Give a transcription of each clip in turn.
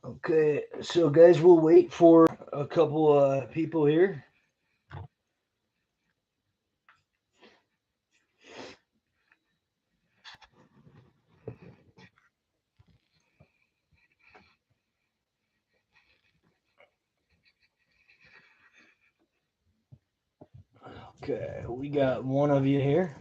Okay, so guys, we'll wait for a couple people here. Okay, we got one of you here.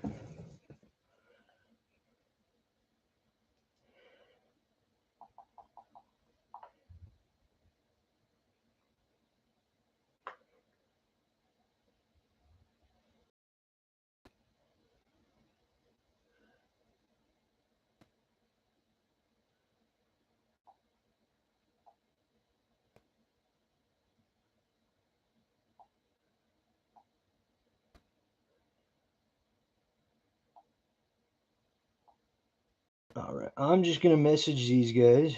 All right, I'm just gonna message these guys.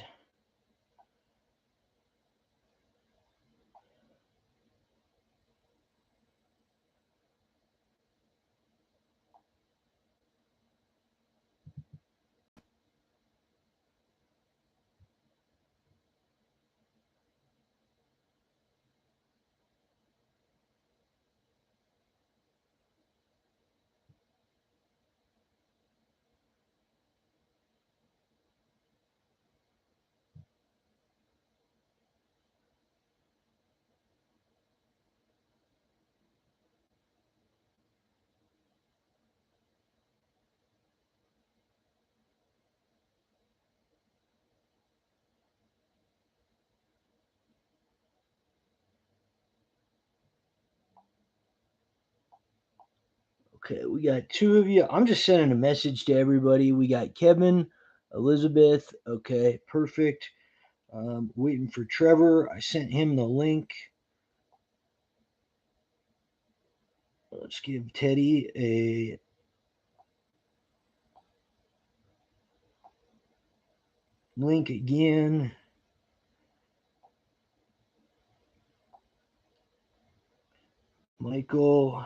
Okay, we got two of you. I'm just sending a message to everybody. We got Kevin, Elizabeth. Okay, perfect. Waiting for Trevor. I sent him the link. Let's give Teddy a link again. Michael.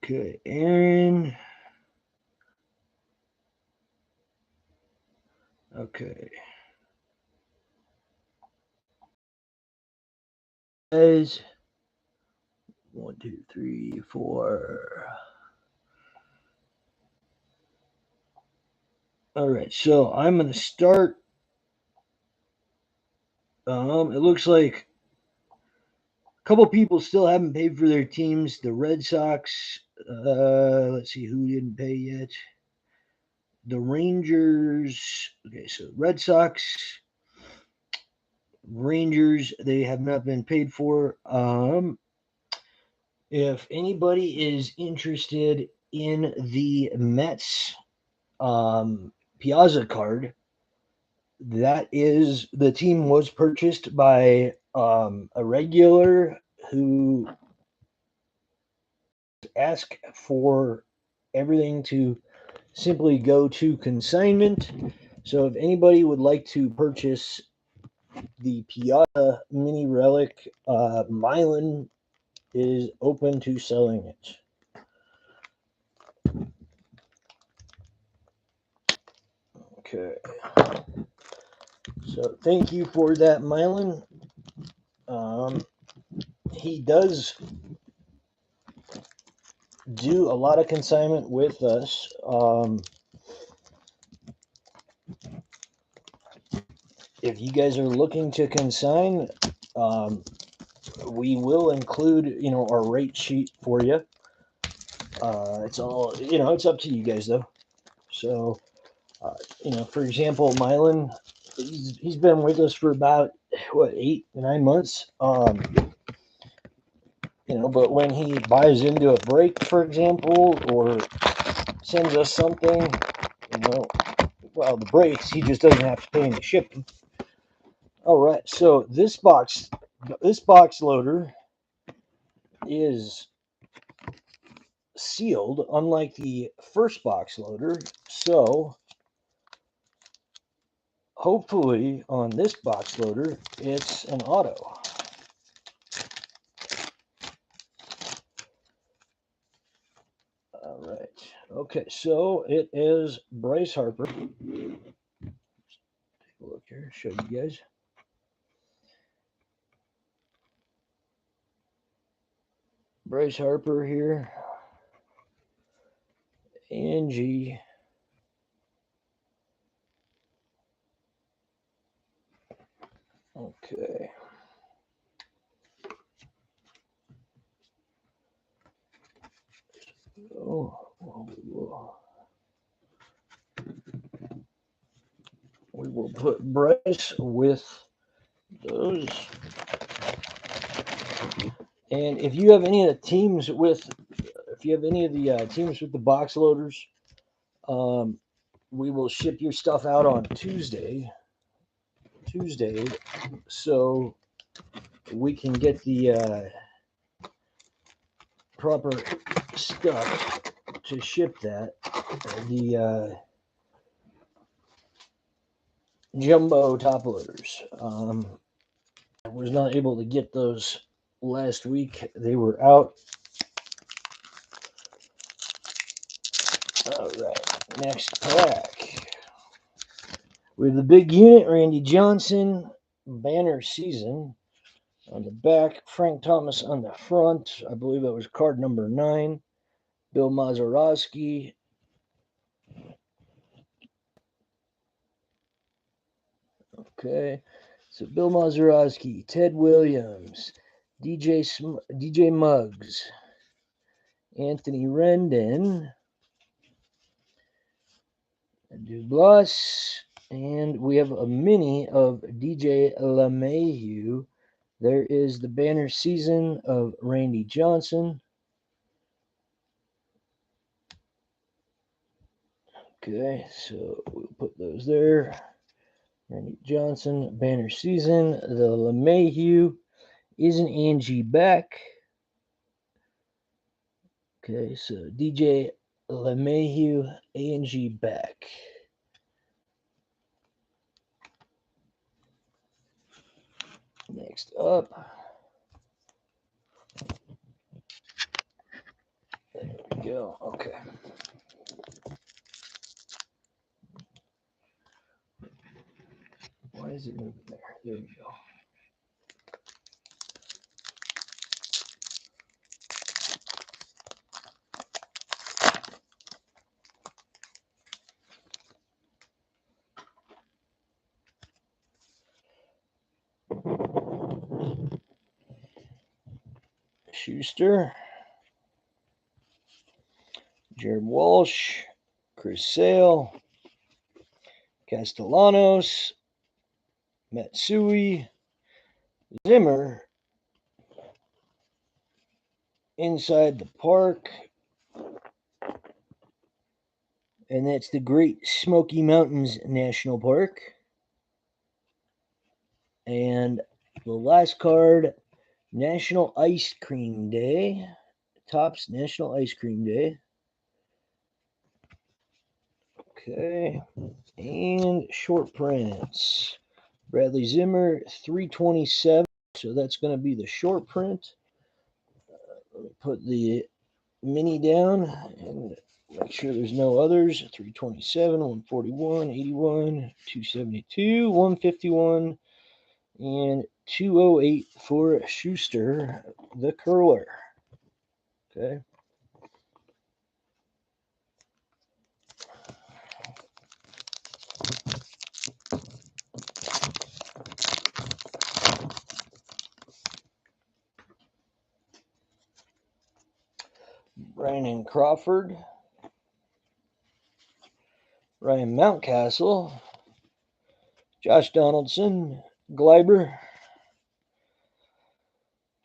Okay, Aaron. Okay. Guys. 1, 2, 3, 4. All right, so I'm gonna start. It looks like a couple people still haven't paid for their teams. The Red Sox. Let's see who didn't pay yet. The Rangers. Okay, so Red Sox, Rangers. They have not been paid for. If anybody is interested in the Mets Piazza card, that is the team was purchased by a regular who asked for everything to simply go to consignment. So if anybody would like to purchase the Piazza mini relic, Mylan is open to selling it. Okay. So thank you for that, Mylan. He does do a lot of consignment with us. If you guys are looking to consign, we will include, our rate sheet for you. It's all, it's up to you guys though. So, for example, Mylan, he's been with us for about 8 9 months. But when he buys into a break, for example, or sends us something, well, the breaks, he just doesn't have to pay any shipping. All right, so this box loader is sealed, unlike the first box loader. So hopefully on this box loader, it's an auto. Okay, so it is Bryce Harper. Take a look here, show you guys. Bryce Harper here. Angie. Okay. We will put Bryce with those. And if you have any of the teams with, teams with the box loaders, we will ship your stuff out on Tuesday, so we can get the proper stuff to ship that. The jumbo top loaders. I was not able to get those last week. They were out. All right, next pack. We have the big unit, Randy Johnson, banner season. On the back, Frank Thomas on the front. I believe that was card number 9. Bill Mazeroski. Okay, so Bill Mazeroski, Ted Williams, DJ Muggs, Anthony Rendon, Dubois, and we have a mini of DJ LeMahieu. There is the banner season of Randy Johnson. Okay, so we'll put those there. Randy Johnson, banner season. The LeMahieu. Isn't Angie back? Okay, so DJ LeMahieu, Angie back. Next up. There we go. Okay. Why is it moving there? There we go. Schuster, Jared Walsh, Chris Sale, Castellanos, Matsui, Zimmer, Inside the Park, and that's the Great Smoky Mountains National Park. And the last card, National Ice Cream Day. Topps National Ice Cream Day. Okay. And short prints. Bradley Zimmer, 327. So that's going to be the short print. Let me put the mini down and make sure there's no others. 327, 141, 81, 272, 151, and 208 for Schuster, the curler. Okay. Brandon Crawford, Ryan Mountcastle, Josh Donaldson, Gleiber.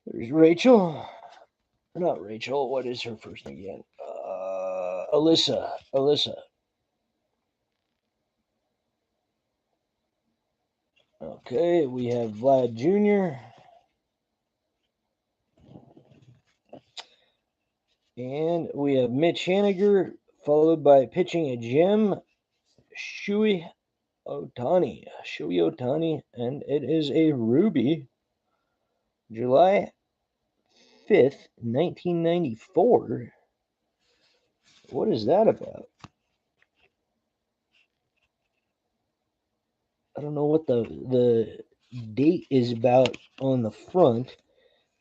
There's Rachel. Not Rachel. What is her first name again? Alyssa. Okay, we have Vlad Jr. And we have Mitch Haniger, followed by pitching a gem, Shui Otani, and it is a Ruby, July 5th, 1994. What is that about? I don't know what the date is about on the front.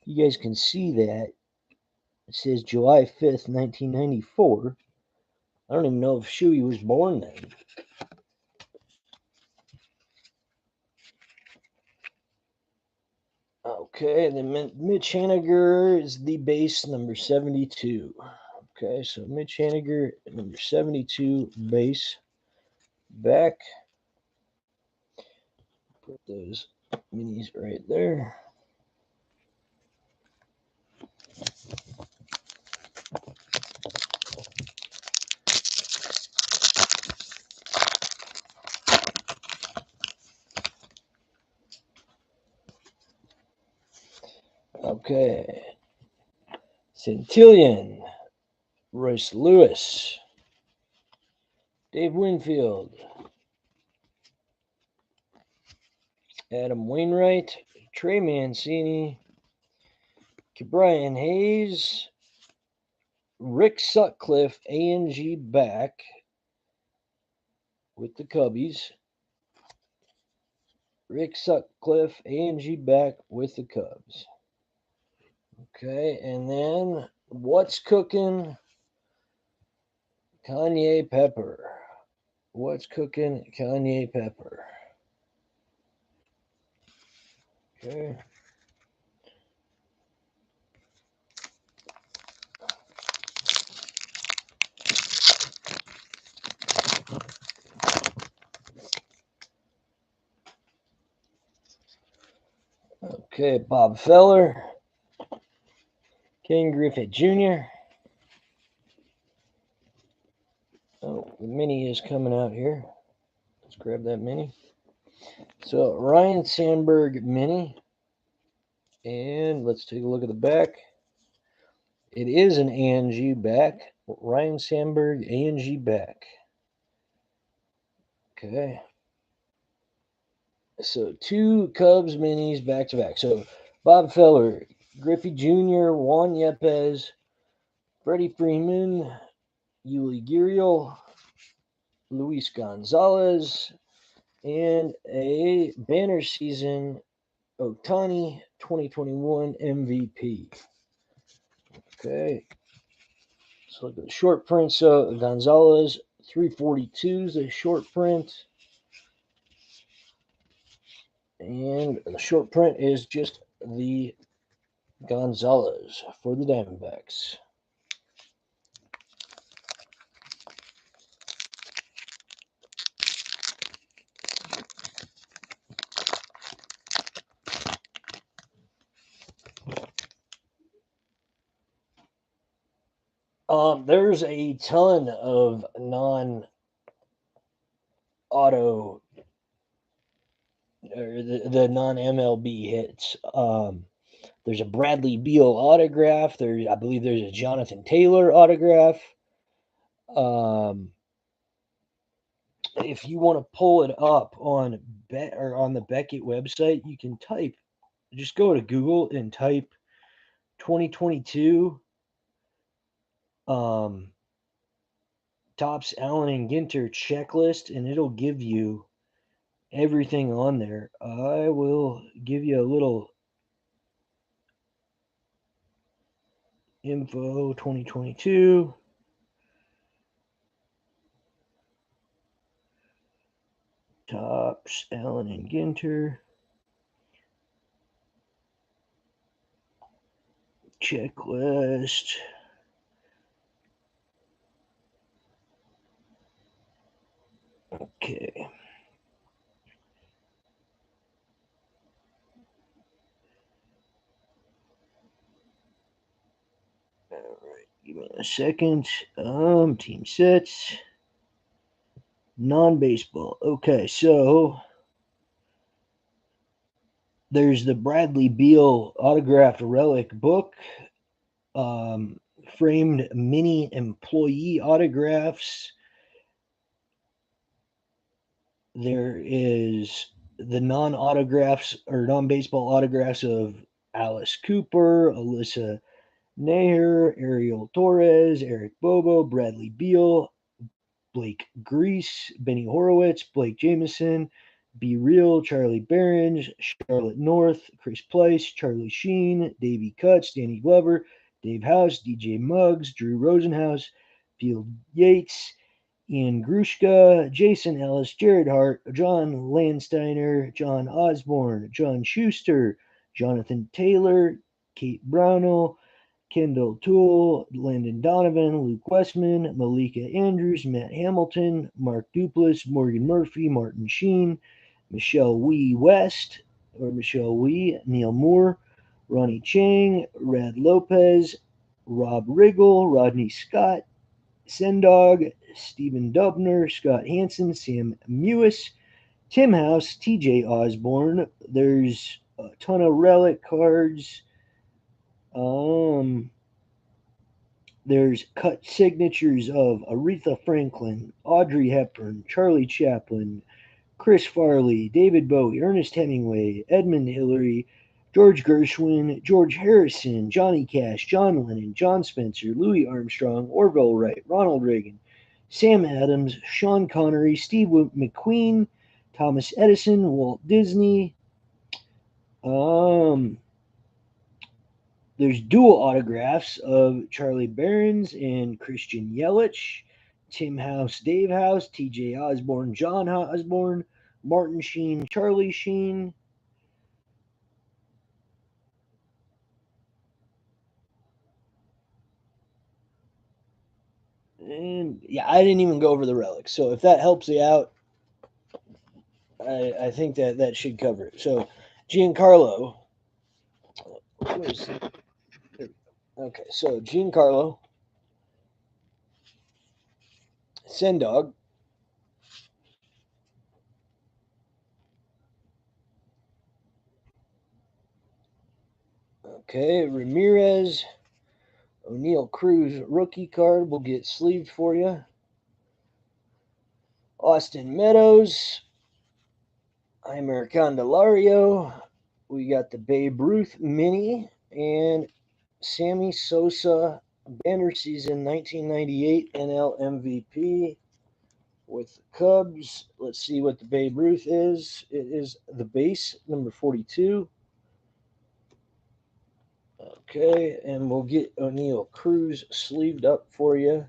You guys can see that. It says July 5th, 1994. I don't even know if Shuey was born then. Okay, and then Mitch Haniger is the base number 72. Okay, so Mitch Haniger, number 72, base. Back. Put those minis right there. Okay. Centillion, Royce Lewis, Dave Winfield, Adam Wainwright, Trey Mancini, Brian Hayes, Rick Sutcliffe, ANG back with the Cubbies. Rick Sutcliffe, ANG back with the Cubs. Okay, and then what's cooking? Kanye Pepper. What's cooking? Kanye Pepper. Okay. Okay, Bob Feller, Ken Griffey Jr. Oh, the mini is coming out here. Let's grab that mini. So Ryan Sandberg mini. And let's take a look at the back. It is an ANG back. Ryan Sandberg ANG back. Okay. So 2 Cubs minis back to back. So Bob Feller, Griffey Jr., Juan Yepes, Freddie Freeman, Yuli Gurriel, Luis Gonzalez, and a banner season Ohtani 2021 MVP. Okay. So look at the short print. So Gonzalez 342 is the short print. And the short print is just the Gonzalez for the Diamondbacks. There's a ton of non-auto or the non-MLB hits. There's a Bradley Beal autograph. I believe there's a Jonathan Taylor autograph. If you want to pull it up on on the Beckett website, you can just go to Google and type 2022 Topps Allen and Ginter checklist, and it'll give you everything on there. I will give you a little info 2022. Topps Allen and Ginter checklist. Okay. All right, give me a second. Team sets. Non-baseball. Okay, so there's the Bradley Beal autographed relic book, framed mini employee autographs. There is the non-autographs or non-baseball autographs of Alice Cooper, Alyssa Nair, Ariel Torres, Eric Bobo, Bradley Beal, Blake Grease, Benny Horowitz, Blake Jameson, Be Real, Charlie Behrens, Charlotte North, Chris Place, Charlie Sheen, Davey Cutts, Danny Glover, Dave House, DJ Muggs, Drew Rosenhaus, Field Yates, Ian Grushka, Jason Ellis, Jared Hart, John Landsteiner, John Osborne, John Schuster, Jonathan Taylor, Kate Brownell, Kendall Toole, Landon Donovan, Luke Westman, Malika Andrews, Matt Hamilton, Mark Duplass, Morgan Murphy, Martin Sheen, Michelle Wee West, or Michelle Wee, Neil Moore, Ronnie Chang, Rad Lopez, Rob Riggle, Rodney Scott, Sendog, Stephen Dubner, Scott Hansen, Sam Mewis, Tim House, TJ Osborne. There's a ton of relic cards. There's cut signatures of Aretha Franklin, Audrey Hepburn, Charlie Chaplin, Chris Farley, David Bowie, Ernest Hemingway, Edmund Hillary, George Gershwin, George Harrison, Johnny Cash, John Lennon, John Spencer, Louis Armstrong, Orville Wright, Ronald Reagan, Sam Adams, Sean Connery, Steve McQueen, Thomas Edison, Walt Disney. There's dual autographs of Charlie Behrens and Christian Yelich, Tim House, Dave House, TJ Osborne, John Osborne, Martin Sheen, Charlie Sheen. And yeah, I didn't even go over the relics. So if that helps you out, I think that should cover it. So Giancarlo. Okay, so Giancarlo, Sendog, okay, Ramirez, O'Neill Cruz rookie card will get sleeved for you. Austin Meadows, Imer Candelario. We got the Babe Ruth mini and Sammy Sosa banner season 1998 NL MVP with the Cubs. Let's see what the Babe Ruth is. It is the base, number 42. Okay, and we'll get O'Neill Cruz sleeved up for you.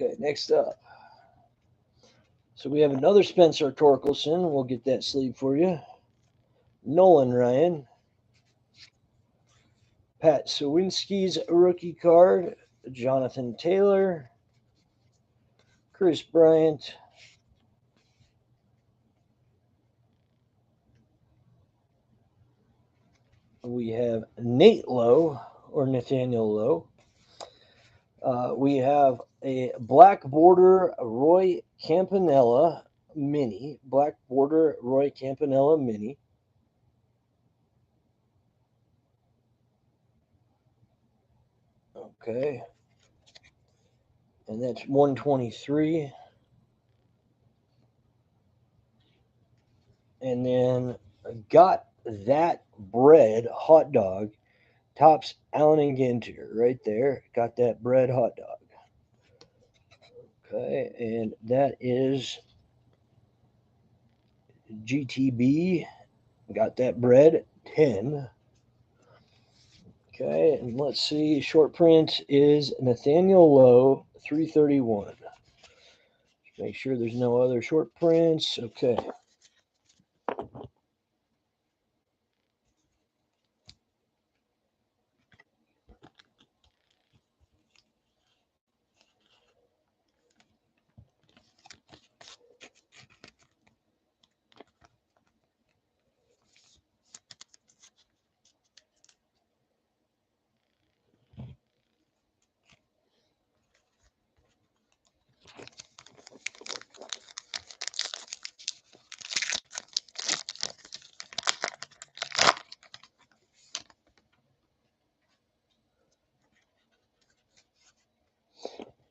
Okay, next up. So we have another Spencer Torkelson. We'll get that sleeve for you. Nolan Ryan. Pat Sawinski's rookie card. Jonathan Taylor. Chris Bryant. We have Nate Lowe, or Nathaniel Lowe. We have a black border Roy Campanella mini. Black border Roy Campanella mini. Okay. And that's 123. And then got that bread hot dog. Tops Allen and Ginter right there. Got that bread hot dog. Okay, and that is GTB. Got that bread 10. Okay, and let's see. Short print is Nathaniel Lowe 331. Make sure there's no other short prints. Okay.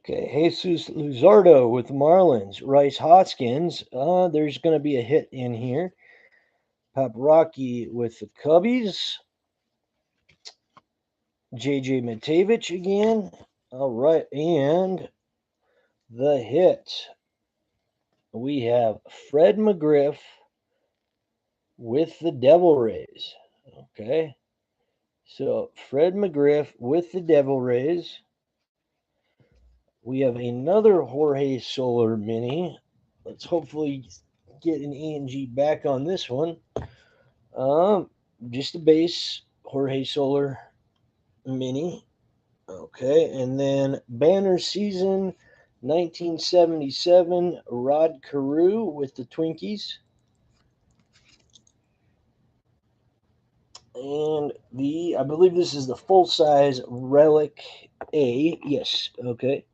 Okay, Jesus Luzardo with the Marlins. Rice Hoskins. There's going to be a hit in here. Paparaki with the Cubbies. JJ Matevich again. All right, and the hit. We have Fred McGriff with the Devil Rays. Okay. So Fred McGriff with the Devil Rays. We have another Jorge Soler mini. Let's hopefully get an E&G back on this one. Just a base Jorge Soler mini. Okay, and then banner season 1977 Rod Carew with the Twinkies. And I believe this is the full size Relic A. Yes, okay.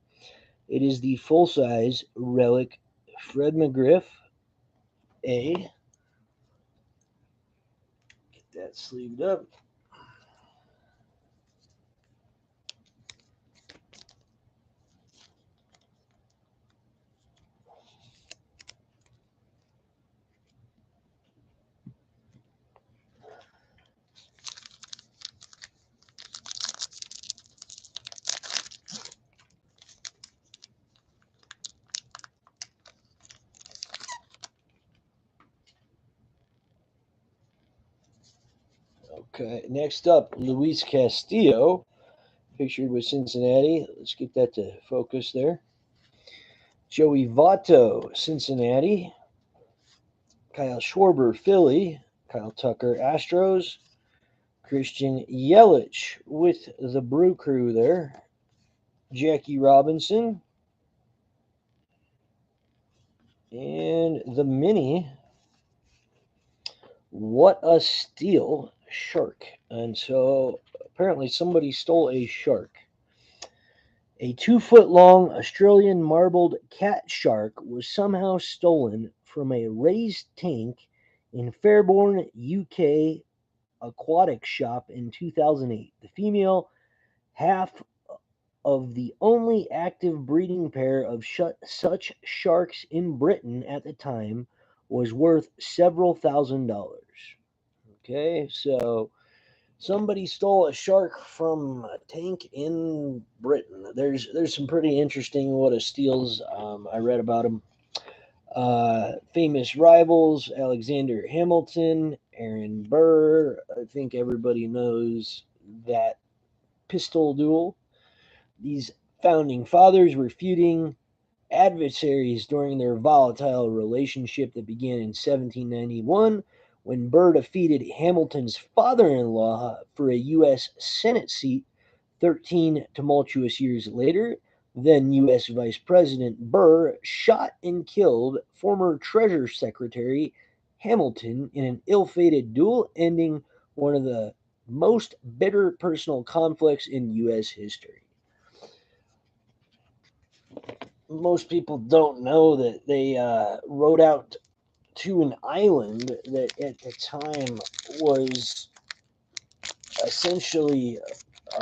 It is the full size Relic Fred McGriff A. Get that sleeved up. Okay, next up, Luis Castillo, pictured with Cincinnati. Let's get that to focus there. Joey Votto, Cincinnati. Kyle Schwarber, Philly. Kyle Tucker, Astros. Christian Yelich with the Brew Crew there. Jackie Robinson. And the mini. What a steal, shark. And so apparently somebody stole a shark. A 2-foot long Australian marbled cat shark was somehow stolen from a raised tank in Fairborn, UK aquatic shop in 2008. The female, half of the only active breeding pair of such sharks in Britain at the time, was worth several $1,000s. Okay, so somebody stole a shark from a tank in Britain. There's some pretty interesting what a steals. I read about them. Famous rivals: Alexander Hamilton, Aaron Burr. I think everybody knows that pistol duel. These founding fathers were feuding adversaries during their volatile relationship that began in 1791 when Burr defeated Hamilton's father in law for a U.S. Senate seat 13 tumultuous years later. Then U.S. Vice President Burr shot and killed former Treasury Secretary Hamilton in an ill fated duel, ending one of the most bitter personal conflicts in U.S. history. Most people don't know that they rode out to an island that at the time was essentially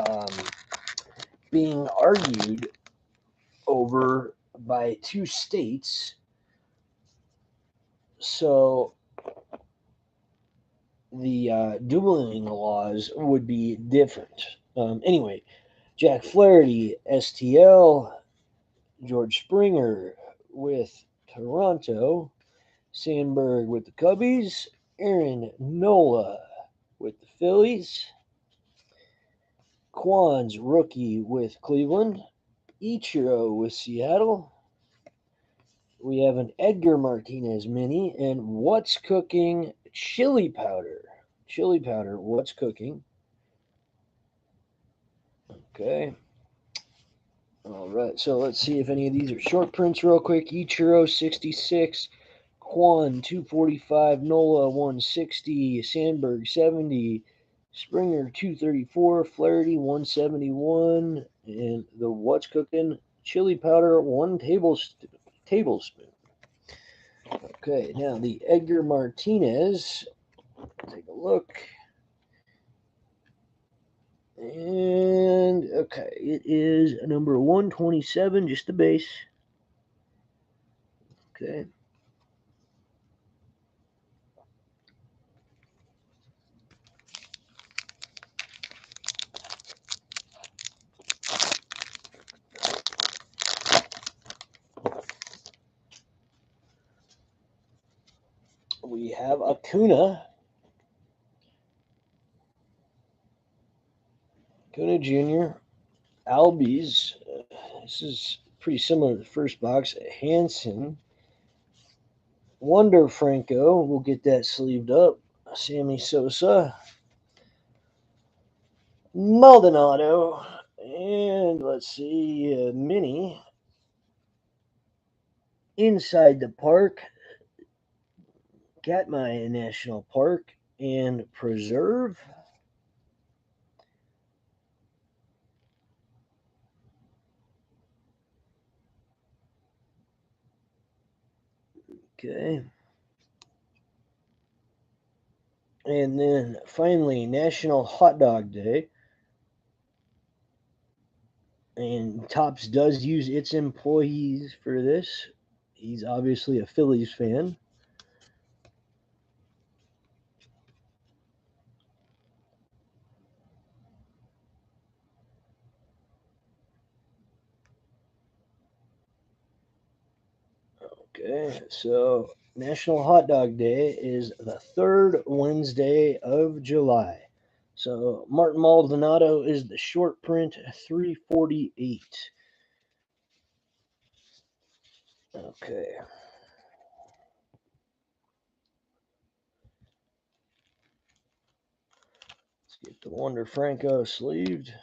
um, being argued over by two states. So the dueling laws would be different. Anyway, Jack Flaherty, STL, George Springer with Toronto, Sandberg with the Cubbies, Aaron Nola with the Phillies, Quan's rookie with Cleveland, Ichiro with Seattle. We have an Edgar Martinez mini and What's Cooking chili powder. Chili powder, What's Cooking. Okay. All right, so let's see if any of these are short prints real quick. Ichiro 66, Quan 245, Nola 160, Sandberg 70, Springer 234, Flaherty 171, and the What's Cooking chili powder 1 tablespoon. Okay, now the Edgar Martinez. Take a look. And Okay, it is number 127, just the base. Okay. We have Acuna Jr., Albies. This is pretty similar to the first box. Hansen, Wonder Franco. We'll get that sleeved up. Sammy Sosa, Maldonado, and let's see, Mini inside the park. Katmai National Park and Preserve. Okay. And then finally, National Hot Dog Day. And Tops does use its employees for this. He's obviously a Phillies fan. Okay, so National Hot Dog Day is the third Wednesday of July. So Martin Maldonado is the short print, 348. Okay. Let's get the Wonder Franco sleeved.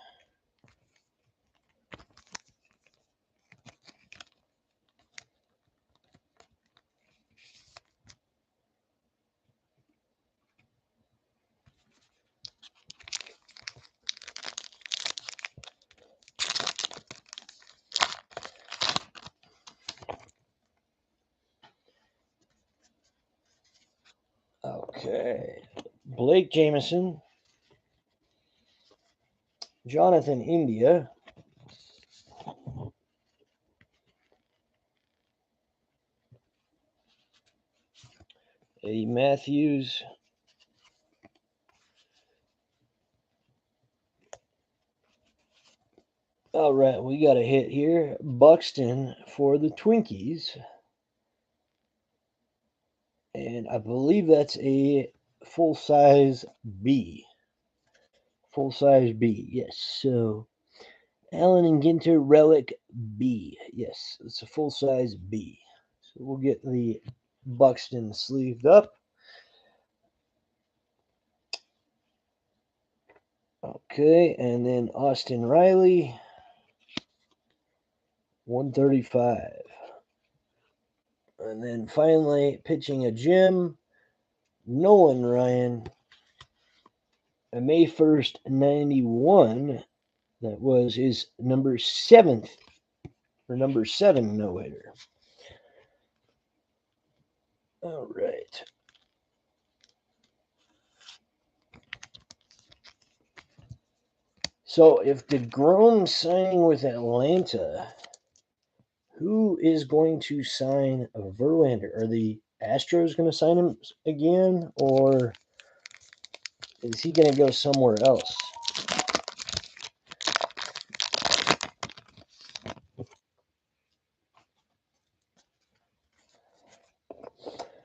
Okay. Blake Jameson, Jonathan India, Eddie Matthews, all right, we got a hit here. Buxton for the Twinkies. And I believe that's a full size B. Full size B, yes. So Allen and Ginter Relic B. Yes, it's a full size B. So we'll get the Buxton sleeved up. Okay, and then Austin Riley, 135. And then finally, pitching a gem, Nolan Ryan, a May 1st, 91. That was his number 7 no-hitter. All right. So if DeGrom's signing with Atlanta, who is going to sign Verlander? Are the Astros going to sign him again, or is he going to go somewhere else?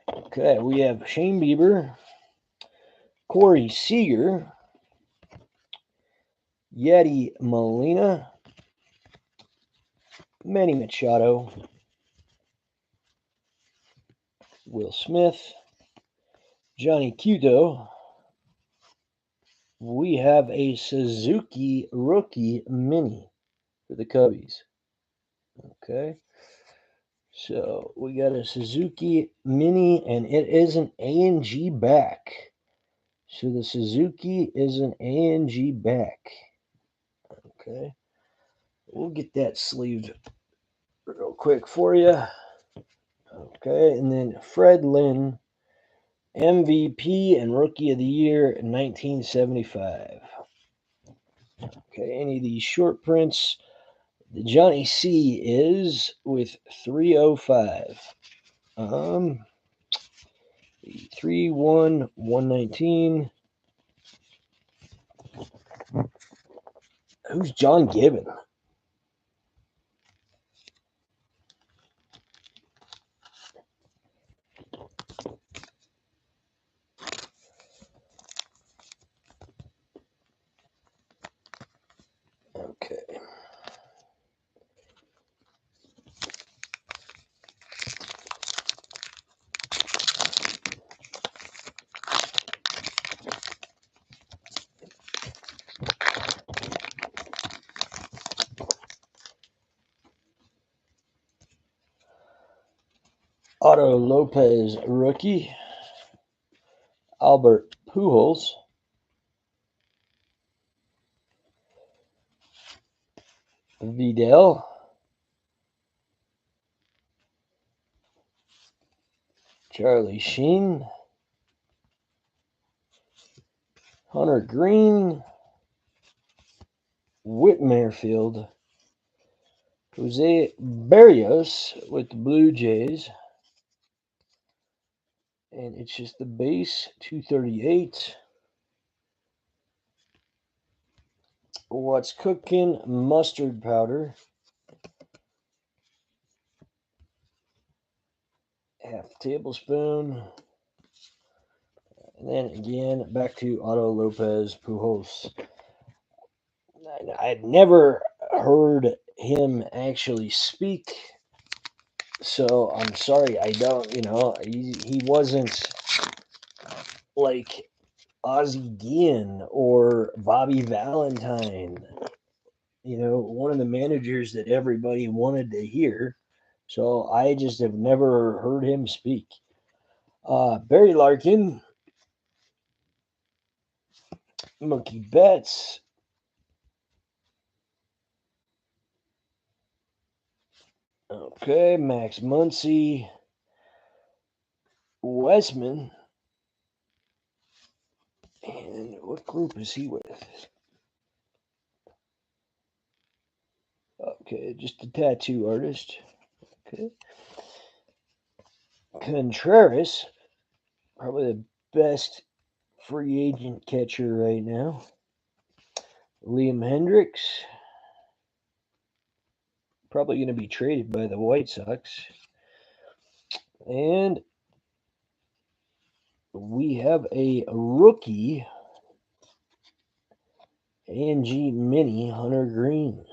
Okay, we have Shane Bieber, Corey Seager, Yeti Molina, Manny Machado, Will Smith, Johnny Cueto. We have a Suzuki rookie mini for the Cubbies. Okay. So we got a Suzuki Mini, and it is an A&G back. So the Suzuki is an A&G back. Okay. We'll get that sleeved real quick for you. Okay. And then Fred Lynn, MVP and Rookie of the Year in 1975. Okay. Okay, any of these short prints. The Johnny C is with 305. 3-1-119. Who's John Gibbon? Okay. Otto Lopez, rookie. Albert Pujols. Vidal. Charlie Sheen. Hunter Green. Whit Merrifield. Jose Barrios with the Blue Jays. And it's just the base, 238. What's cooking? Mustard powder. Half tablespoon. And then again, back to Otto Lopez Pujols. I'd never heard him actually speak, so I'm sorry I don't, he wasn't like Ozzie Guillen or Bobby Valentine, one of the managers that everybody wanted to hear. So I just have never heard him speak. Barry Larkin, Mookie Betts, okay, Max Muncy, Westman, and what group is he with? Okay, just a tattoo artist. Okay. Contreras, probably the best free agent catcher right now. Liam Hendricks, probably going to be traded by the White Sox. And we have a rookie, ANG Mini, Hunter Green.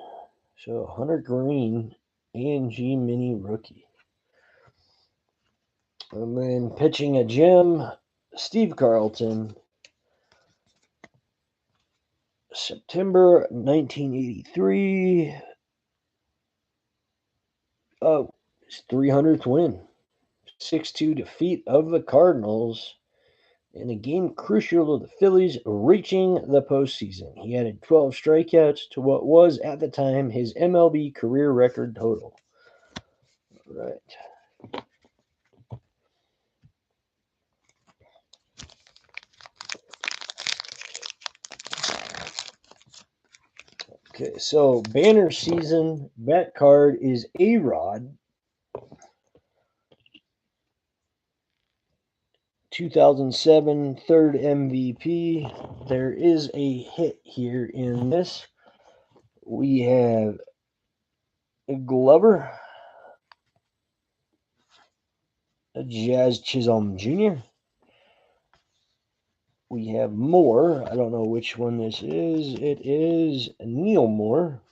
So Hunter Green, ANG Mini rookie. And then pitching a gem, Steve Carlton, September 1983. Oh, his 300th win. 6-2 defeat of the Cardinals in a game crucial to the Phillies reaching the postseason. He added 12 strikeouts to what was, at the time, his MLB career record total. Right. Okay, so banner season, that card is A-Rod. 2007 third MVP. There is a hit here in this. We have Glover, Jazz Chisholm Jr. We have Moore. I don't know which one this is. It is Neil Moore.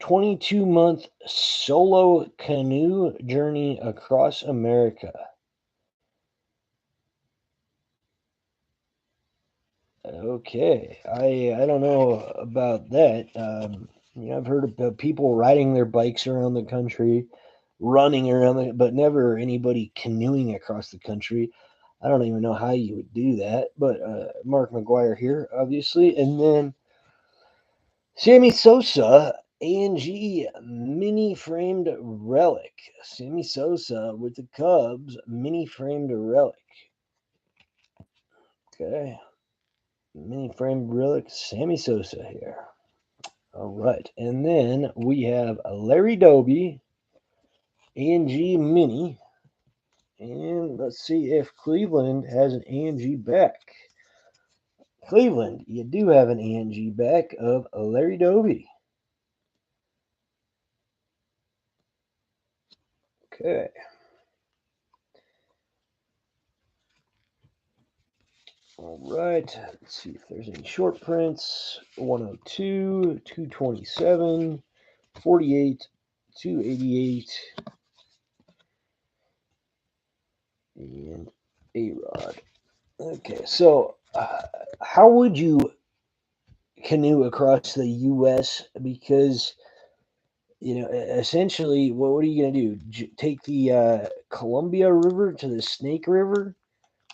"22-month solo canoe journey across America." Okay, I don't know about that. I've heard of people riding their bikes around the country, running around, but never anybody canoeing across the country. I don't even know how you would do that. But Mark McGuire here, obviously, and then Sammy Sosa, ANG mini framed relic. Sammy Sosa with the Cubs, mini framed relic. Okay. Mini frame relic Sammy Sosa here. All right. And then we have a Larry Doby A&G Mini. And let's see if Cleveland has an A&G back. Cleveland, you do have an A&G back of Larry Doby. Okay. All right. Let's see if there's any short prints. 102, 227, 48, 288, and A-Rod. Okay, so how would you canoe across the U.S.? Because, essentially, what are you going to do? Take the Columbia River to the Snake River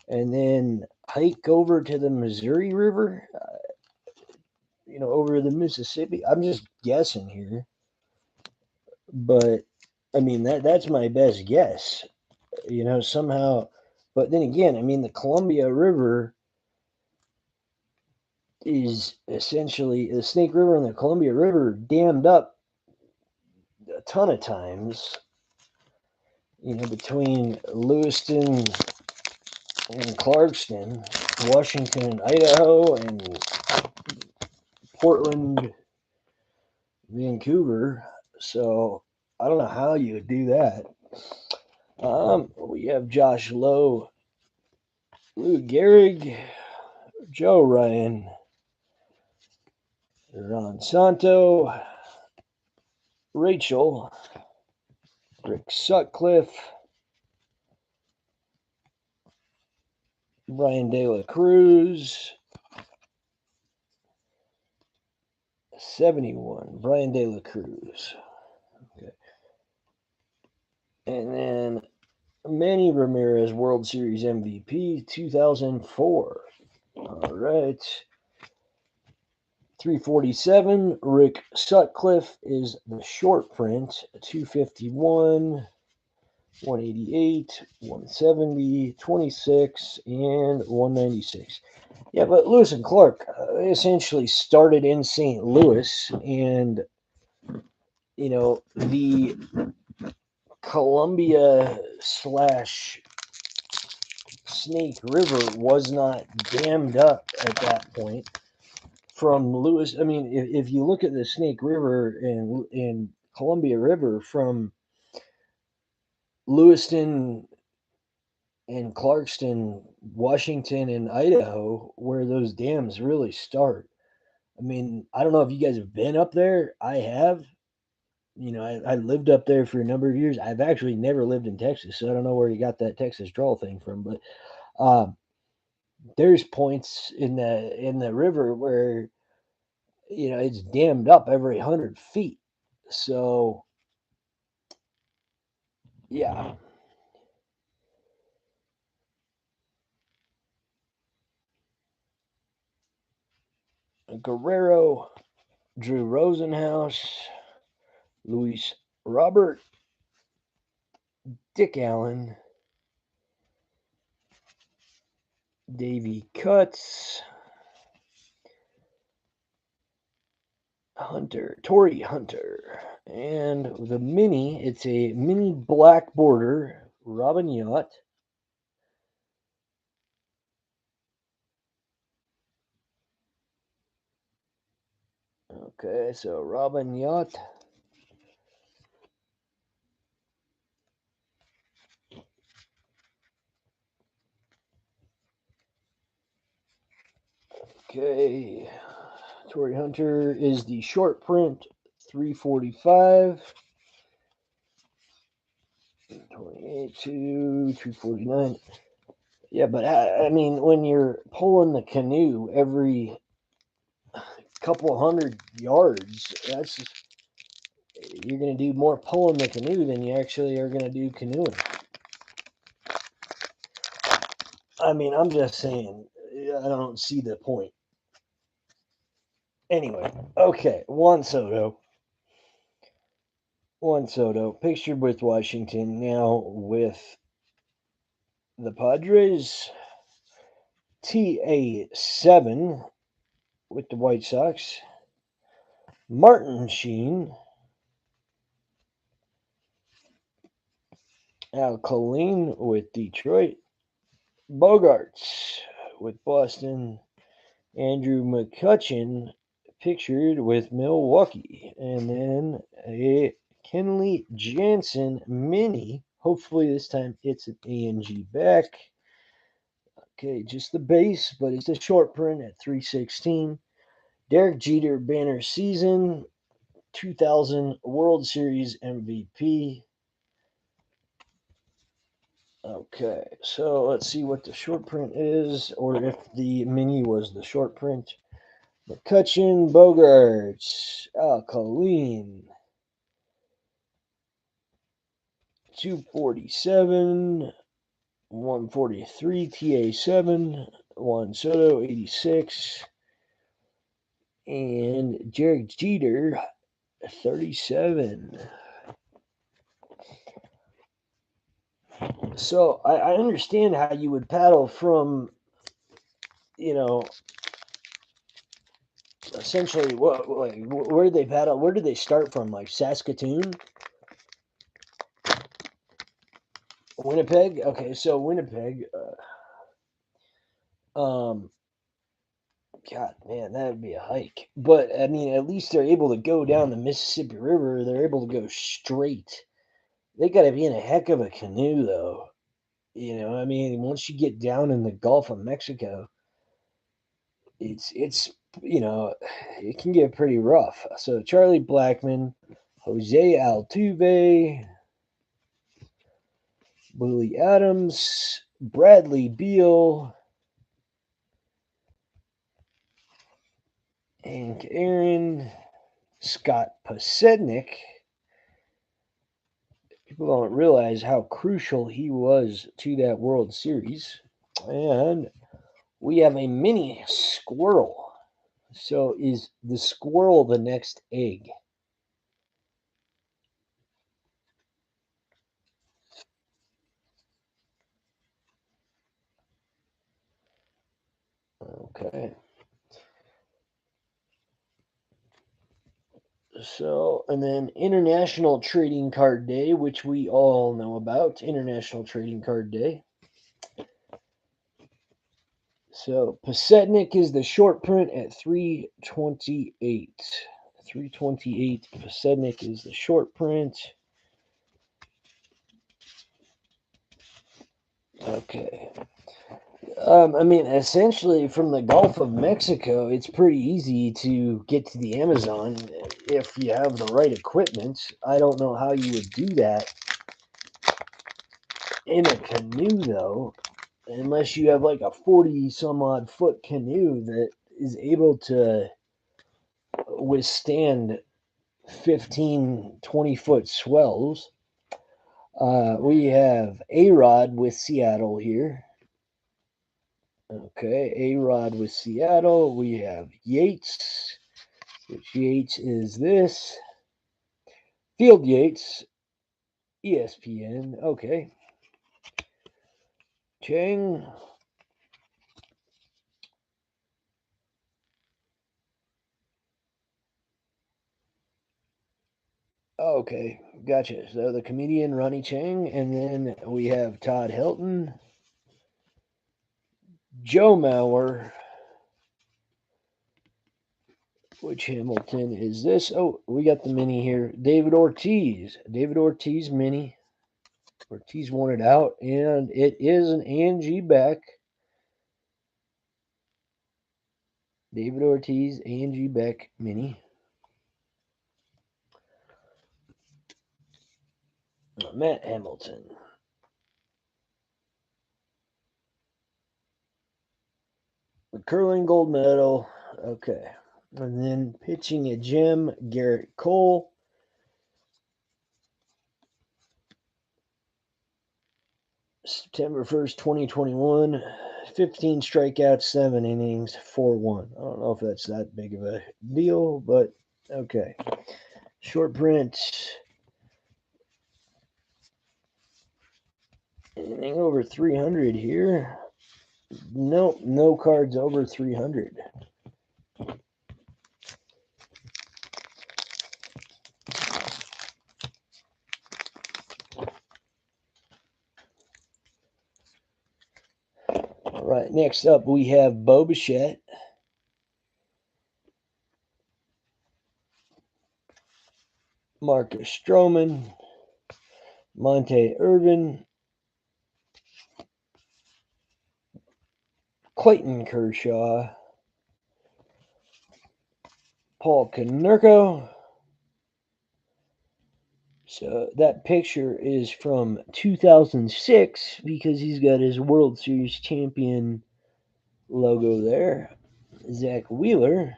and then hike over to the Missouri River, over the Mississippi? I'm just guessing here, but I mean, that's my best guess, somehow. But then again, I mean, the Columbia River is essentially the Snake River and the Columbia River dammed up a ton of times, between Lewiston and Clarkston, Washington and Idaho, and Portland, Vancouver. So I don't know how you would do that. We have Josh Lowe, Lou Gehrig, Joe Ryan, Ron Santo, Rachel, Rick Sutcliffe, Brian De La Cruz, 71, Brian De La Cruz. Okay. And then Manny Ramirez, World Series MVP, 2004. All right. 347, Rick Sutcliffe is the short print, 251, 188, 170, 26, and 196. Yeah, but Lewis and Clark essentially started in St. Louis, and, the Columbia slash Snake River was not dammed up at that point from Lewis. I mean, if you look at the Snake River and Columbia River from Lewiston and Clarkston, Washington, and Idaho, where those dams really start. I mean, I don't know if you guys have been up there. I have. I lived up there for a number of years. I've actually never lived in Texas, so I don't know where you got that Texas drawl thing from. But there's points in the river where it's dammed up every 100 feet. So yeah. Guerrero, Drew Rosenhaus, Luis Robert, Dick Allen, Davey Cutts, Torrey Hunter, and the mini, it's a mini black border, Robin Yacht. Okay, so Robin Yacht. Okay, Torrey Hunter is the short print, 345. 28 to 249. Yeah, but I mean, when you're pulling the canoe every couple hundred yards, you're going to do more pulling the canoe than you actually are going to do canoeing. I mean, I'm just saying, I don't see the point. Anyway, okay, Juan Soto, pictured with Washington, now with the Padres. TA7 with the White Sox. Martin Sheen. Al Colleen with Detroit. Bogarts with Boston. Andrew McCutchen pictured with Milwaukee. And then a Kenley Jansen mini. Hopefully this time it's an ANG back. Okay, just the base, but it's a short print at 316. Derek Jeter banner season, 2000 World Series MVP. Okay, so let's see what the short print is, or if the mini was the short print. McCutchen, Bogarts, Colleen, 247, 143, TA7, Juan Soto, 86, and Derek Jeter, 37. So I understand how you would paddle from, essentially where did they paddle? Where did they start from? Like Saskatoon, Winnipeg. Okay, so Winnipeg. God, man, that would be a hike. But I mean, at least they're able to go down the Mississippi River. They're able to go straight. They got to be in a heck of a canoe, though. I mean, once you get down in the Gulf of Mexico, it's it can get pretty rough. So Charlie Blackmon, Jose Altuve, Willie Adams, Bradley Beal, Hank Aaron, Scott Pasednik. People don't realize how crucial he was to that World Series. And we have a mini squirrel. So is the squirrel the next egg? Okay. So, and then International Trading Card Day, which we all know about. International Trading Card Day. So, Pasetnik is the short print at 328. 328. Pasetnik is the short print. Okay. I mean, essentially, from the Gulf of Mexico, it's pretty easy to get to the Amazon if you have the right equipment. I don't know how you would do that in a canoe, though, unless you have like a 40 some odd foot canoe that is able to withstand 15, 20 foot swells. We have A-Rod with Seattle here. Okay, A-Rod with Seattle. We have Yates, which Yates is this. Field Yates, ESPN. Okay. Chang. Okay, gotcha. So the comedian Ronnie Chang, and then we have Todd Hilton, Joe Mauer, which Hamilton is this? Oh, we got the mini here. David Ortiz. David Ortiz mini. Ortiz won it out, and it is an Angie back. David Ortiz, Angie Beck mini. Matt Hamilton. The curling gold medal. Okay. And then pitching a gem, Garrett Cole. September 1st, 2021. 15 strikeouts, 7 innings, 4-1. I don't know if that's that big of a deal, but okay. Short print. Anything over 300 here. Nope, no cards over 300. All right, next up we have Bo Bichette, Marcus Stroman, Monte Irvin, Clayton Kershaw, Paul Konerko. So that picture is from 2006 because he's got his World Series champion logo there. Zach Wheeler.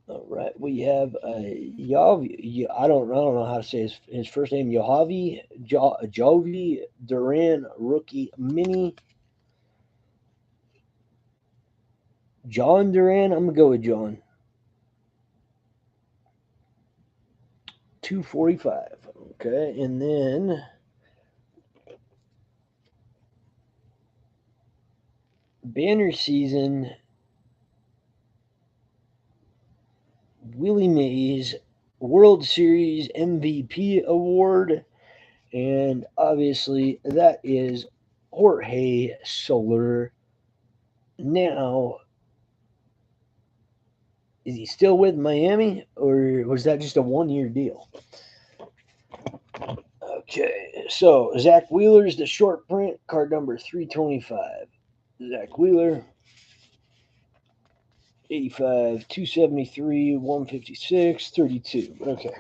All right, we have Yavi. I don't know how to say his first name. Jovi Duran rookie mini. John Duran. I'm gonna go with John. 245. Okay, and then banner season. Willie Mays World Series MVP award. And obviously, that is Jorge Soler. Now, is he still with Miami, or was that just a 1 year deal? Okay, so Zach Wheeler's the short print, card number 325. Zach Wheeler, 85, 273, 156, 32. Okay.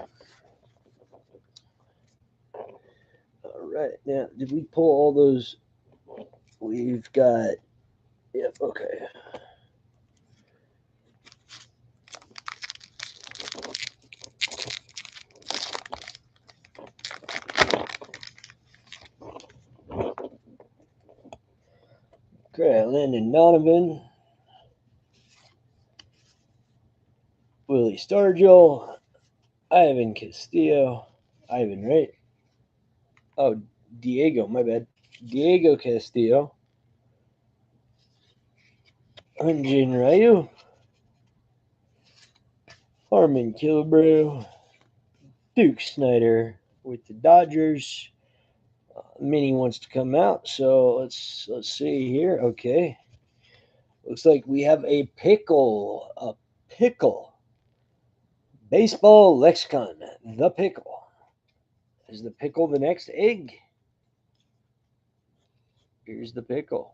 All right, now, did we pull all those? We've got, yep, okay. Okay, Landon Donovan, Willie Stargell, Ivan Castillo, Ivan, right? Oh, Diego, my bad. Diego Castillo, Hyun-Jin Ryu, Harmon Killebrew, Duke Snyder with the Dodgers. Minnie wants to come out, so let's see here. Okay, looks like we have a pickle. A pickle. Baseball lexicon. The pickle. Is the pickle the next egg? Here's the pickle.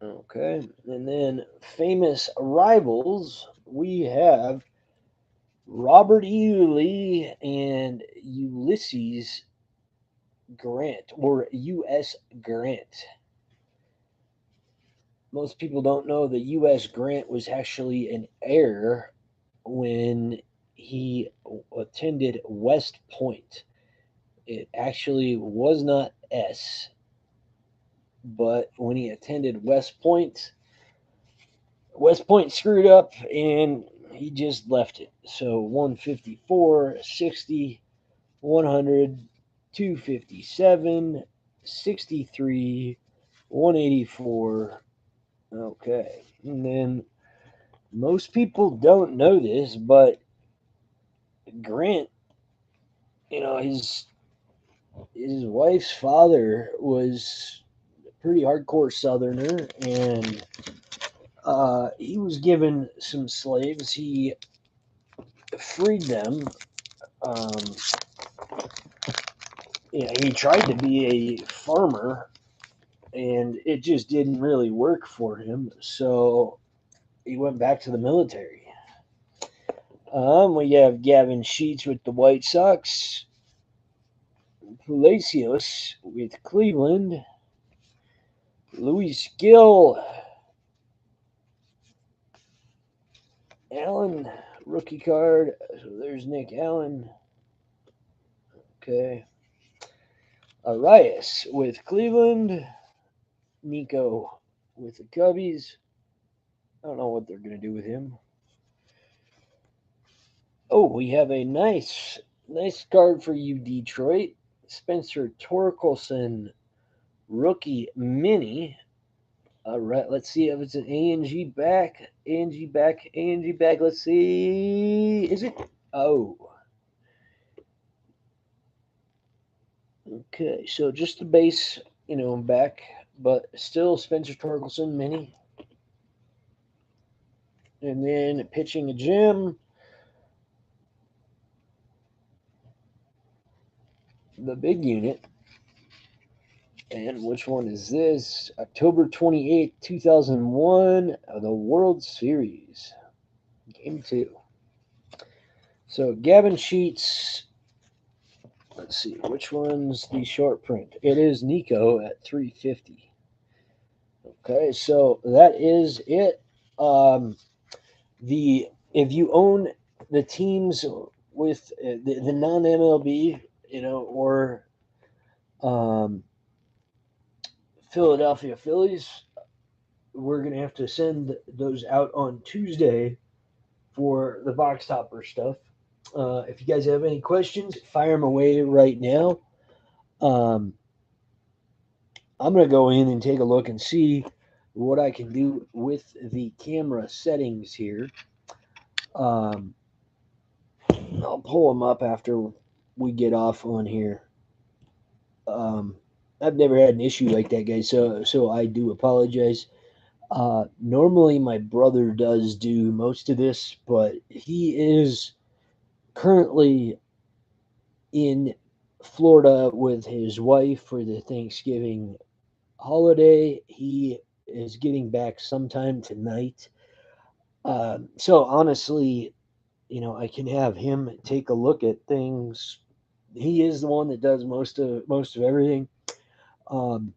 Okay, and then famous rivals. We have Robert E. Lee and Ulysses Grant, or U.S. Grant. Most people don't know that U.S. Grant was actually an heir when he attended West Point. It actually was not S, but when he attended West Point screwed up and he just left it. So 154, 60, 100, 257, 63, 184. Okay. And then most people don't know this, but Grant, his wife's father was a pretty hardcore Southerner, and he was given some slaves. He freed them. Um, he tried to be a farmer, and it just didn't really work for him. So he went back to the military. We have Gavin Sheets with the White Sox, Palacios with Cleveland, Luis Gill, Allen rookie card. So there's Nick Allen. Okay. Arias with Cleveland, Nico with the Cubbies. I don't know what they're going to do with him. Oh, we have a nice card for you, Detroit. Spencer Torkelson, rookie mini. All right, let's see if it's an ANG back. ANG back. ANG back. Let's see. Is it? Oh. Okay, so just the base, back, but still Spencer Torkelson mini. And then pitching a gem. The big unit. And which one is this? October 28th, 2001, the World Series. Game 2. So Gavin Sheets, let's see, which one's the short print? It is Nico at 350. Okay, so that is it. The If you own the teams with the non MLB, or Philadelphia Phillies, we're gonna have to send those out on Tuesday for the box topper stuff. If you guys have any questions, fire them away right now. Um, I'm gonna go in and take a look and see what I can do with the camera settings here. Um, I'll pull them up after we get off on here. Um, I've never had an issue like that, guys. So I do apologize. Normally, my brother does do most of this, but he is currently in Florida with his wife for the Thanksgiving holiday. He is getting back sometime tonight. So honestly, I can have him take a look at things. He is the one that does most of everything. Um,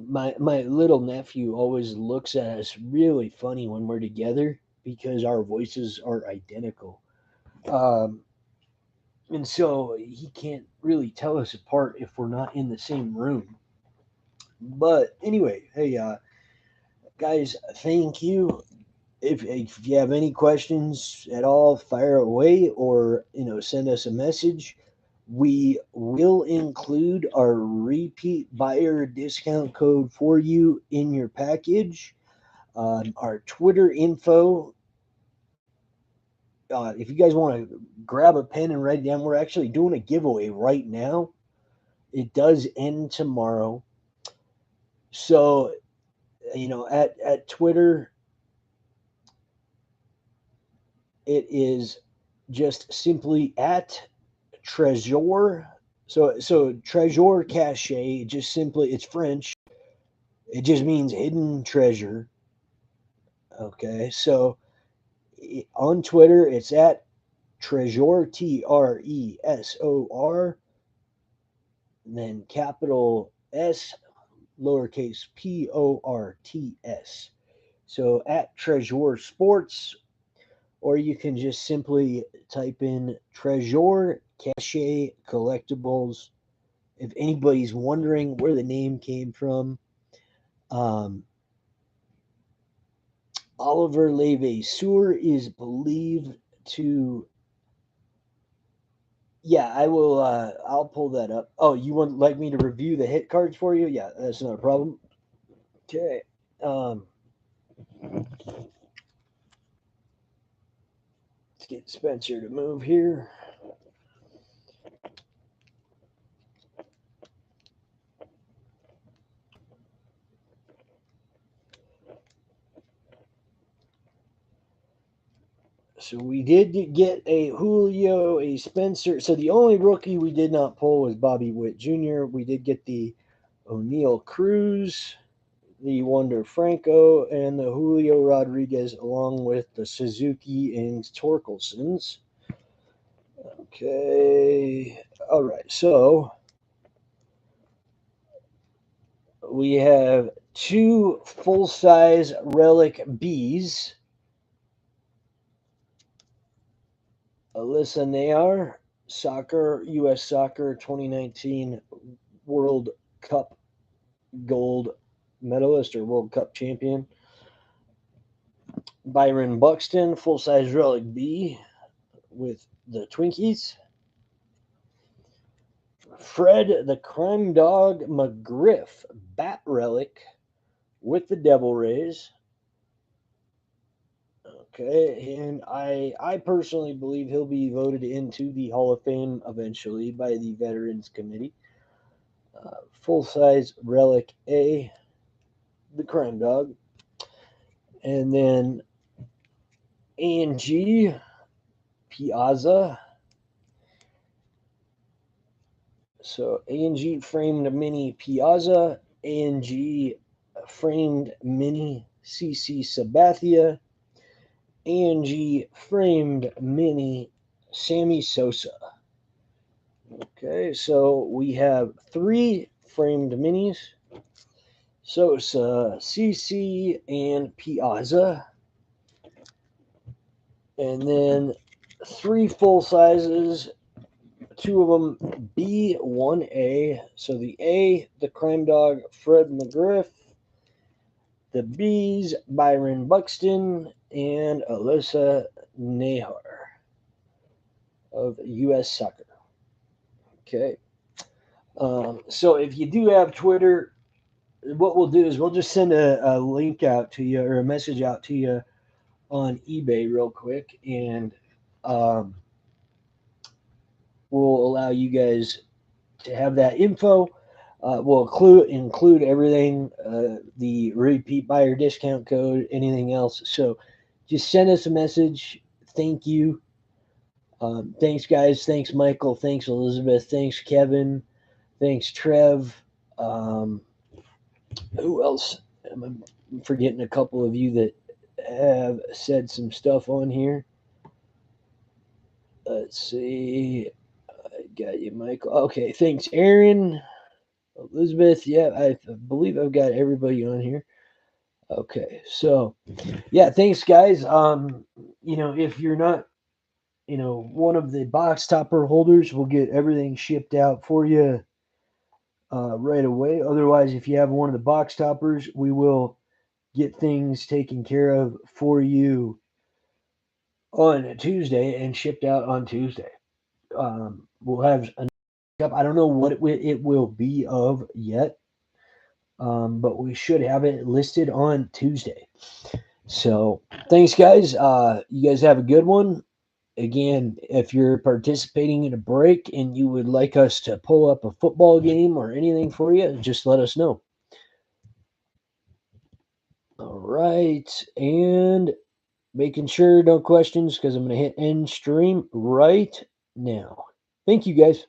my little nephew always looks at us really funny when we're together because our voices are identical. Um, and so he can't really tell us apart if we're not in the same room. But anyway, hey, guys, thank you. If you have any questions at all, fire away or send us a message. We will include our repeat buyer discount code for you in your package. Our Twitter info. If you guys want to grab a pen and write it down, we're actually doing a giveaway right now. It does end tomorrow. So, at Twitter, it is just simply at Trésor. So Trésor Caché, just simply, it's French. It just means hidden treasure. Okay, so on Twitter, it's at Trésor, Tresor, then capital S, lowercase Ports. So at Trésor Sports, or you can just simply type in Trésor Caché Collectibles. If anybody's wondering where the name came from, um, Oliver Levasseur is believed to. Yeah, I will. I'll pull that up. Oh, you would like me to review the hit cards for you? Yeah, that's not a problem. Okay. Um, let's get Spencer to move here. So we did get a Julio, a Spencer. So the only rookie we did not pull was Bobby Witt Jr. We did get the O'Neill Cruz, the Wander Franco, and the Julio Rodriguez, along with the Suzuki and Torkelsons. Okay. All right. So we have two full-size relic Bs. Alyssa Nayar, U.S. Soccer 2019 World Cup gold medalist or World Cup champion. Byron Buxton, full-size relic B. with the Twinkies. Fred the Crime Dog McGriff Bat Relic with the Devil Rays. Okay, and I personally believe he'll be voted into the Hall of Fame eventually by the Veterans Committee. Full size relic A, the Crime Dog, and then A&G Piazza. So A&G framed mini Piazza, A&G framed mini CC Sabathia, A&G framed mini Sammy Sosa. Okay, so we have 3 framed minis: Sosa, CC, and Piazza. And then 3 full sizes, 2 of them B1A. So the A, the Crime Dog Fred McGriff. The B's, Byron Buxton and Alyssa Nahar of U.S. Soccer. Okay. So if you do have Twitter, what we'll do is we'll just send a link out to you or a message out to you on eBay real quick, and um, we'll allow you guys to have that info. We'll include everything, the repeat buyer discount code, anything else. So just send us a message. Thank you. Thanks, guys. Thanks, Michael. Thanks, Elizabeth. Thanks, Kevin. Thanks, Trev. Who else? I'm forgetting a couple of you that have said some stuff on here. Let's see. I got you, Michael. Okay, thanks, Aaron. Elizabeth. Yeah, I believe I've got everybody on here. Okay, so yeah, thanks, guys. If you're not, one of the box topper holders, we'll get everything shipped out for you right away. Otherwise, if you have one of the box toppers, we will get things taken care of for you on Tuesday and shipped out on Tuesday. We'll have a I don't know what it will be of yet, but we should have it listed on Tuesday. So thanks, guys. You guys have a good one. Again, if you're participating in a break and you would like us to pull up a football game or anything for you, just let us know. All right. And making sure no questions because I'm going to hit end stream right now. Thank you, guys.